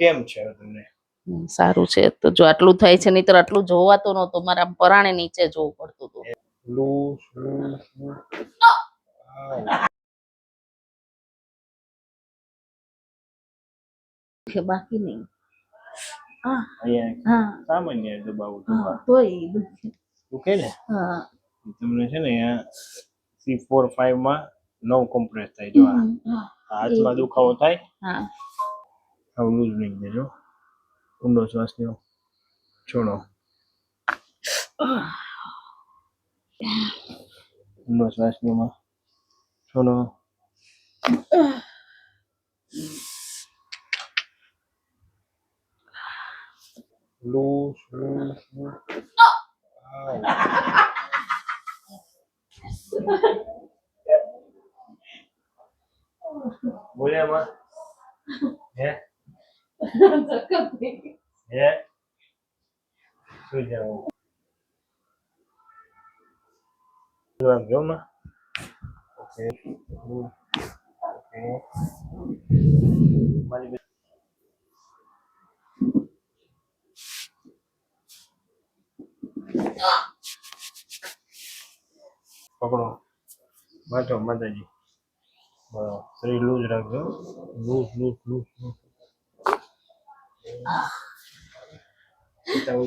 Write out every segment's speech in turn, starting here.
કેમ છે તમને? સારું છે. તો જો આટલું થાય છે, નહીતર આટલું જોવાતો નહોતો. મારા પરાણે નીચે જોવું પડતું હતું. લૂઝ કે બાકી નહીં. અહીંયા સામાન્ય દબાવું દુખે ને. તમને છે ને અહીંયા C4-5 માં 9 કોમ્પ્રેસ થાય. જો હાથમાં દુખાવો થાય, આવું લૂઝ નહીં દેજો. ઊંડો શ્વાસ લ્યો, છોડો. ઊંડો શ્વાસ લ્યો, છોડો. લૂઝ બોલ્યા માં હે હે શું જાવ જો માં. ઓકે ઓકે મારી પકડો બાટો માતાજી. બરાબર, શરીર લૂઝ રાખજો. Loose loose loose loose.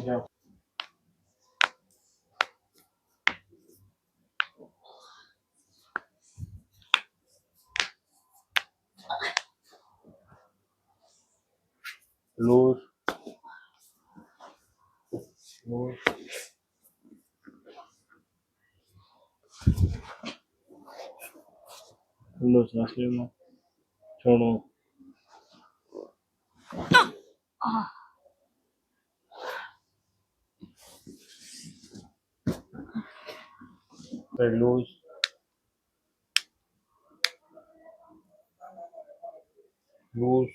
જાઓ. Loose loose. ઊંડો શ્વાસ લો, છોડો. Loose loose.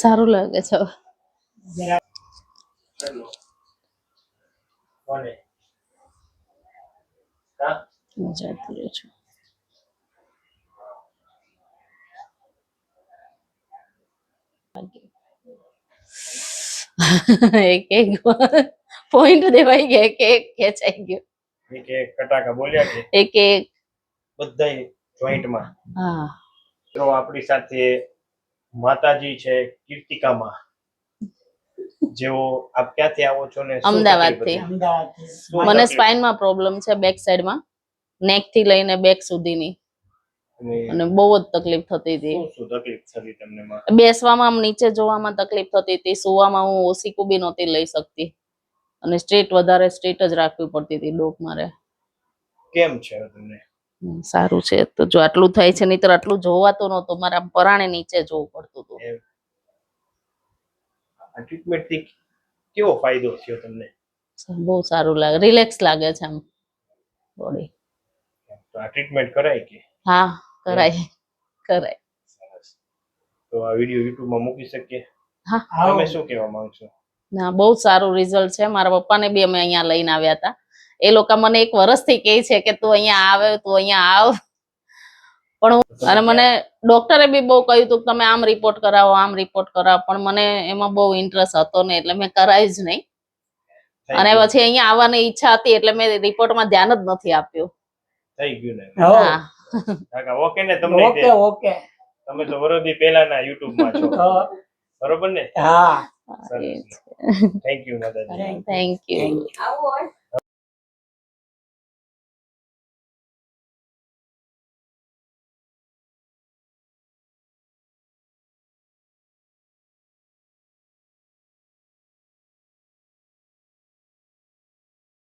સારું લાગે છે. કોને મજા આવી રહ્યો છે. એક એક પોઈન્ટ દેવાઈ ગયા, એક એક ખેંચાઈ ગયો. એક એક કટાકા બોલ્યા કે એક એક બધાય જોઈન્ટમાં. હા, તો આપણી સાથે માતાજી છે કીર્તિકામાં. જેવો આપ ક્યાંથી આવો છો ને? અમદાવાદથી. મને સ્પાઇનમાં પ્રોબ્લેમ છે, બેક સાઈડમાં, નેક થી લઈને બેક સુધીની, અને બહુ જ તકલીફ થતી હતી. શું તકલીફ થતી તમને? બેસવામાં, આમ નીચે જોવામાં તકલીફ થતી હતી. સુવામાં હું ઓસીકું બી નહોતી લઈ શકતી, અને સ્ટ્રેટ વધારે સ્ટ્રેટ જ રાખવી પડતી હતી ડોક મારે. કેમ છે તમને? સારું છે. તો જો આટલું થાય છે, નહીતર આટલું જોવાતો નહોતો. મારા પરાણે નીચે જોવું પડતું હતું. આ ટ્રીટમેન્ટ થી કેવો ફાયદો થયો તમને? બહુ સારું લાગે, રિલેક્સ લાગે છે આમ બોડી. તો આ ટ્રીટમેન્ટ કરાય કે? હા, કરાય કરાય. તો આ વિડિયો YouTube માં મૂકી શકીએ? હા. તમે શું કહેવા માંગશો? ના, બહુ સારું રિઝલ્ટ છે. મારા પપ્પાને બી અમે અહીંયા લઈને આવ્યા હતા. એ લોકો મને 1 વર્ષથી કહે છે કે તું અહીંયા આવે, તું અહીંયા આવ. પણ અને મને ડોક્ટરે બી બહુ કહ્યું હતું તમે આમ રિપોર્ટ કરાવો, આમ રિપોર્ટ કરાવો, પણ મને એમાં બહુ ઇન્ટરેસ્ટ હતો ને, એટલે મેં કરાવી જ નહીં. અને પછી અહીંયા આવવાની ઈચ્છા હતી, એટલે મેં રિપોર્ટમાં ધ્યાન જ નથી આપ્યું. થઈ ગયું ને? હા, કાકા ઓકે ને? તમને ઓકે ઓકે. તમે તો વરોધી પહેલાના YouTube માં છો, બરોબર ને? હા. થેન્ક યુ માતાજી. Thank you.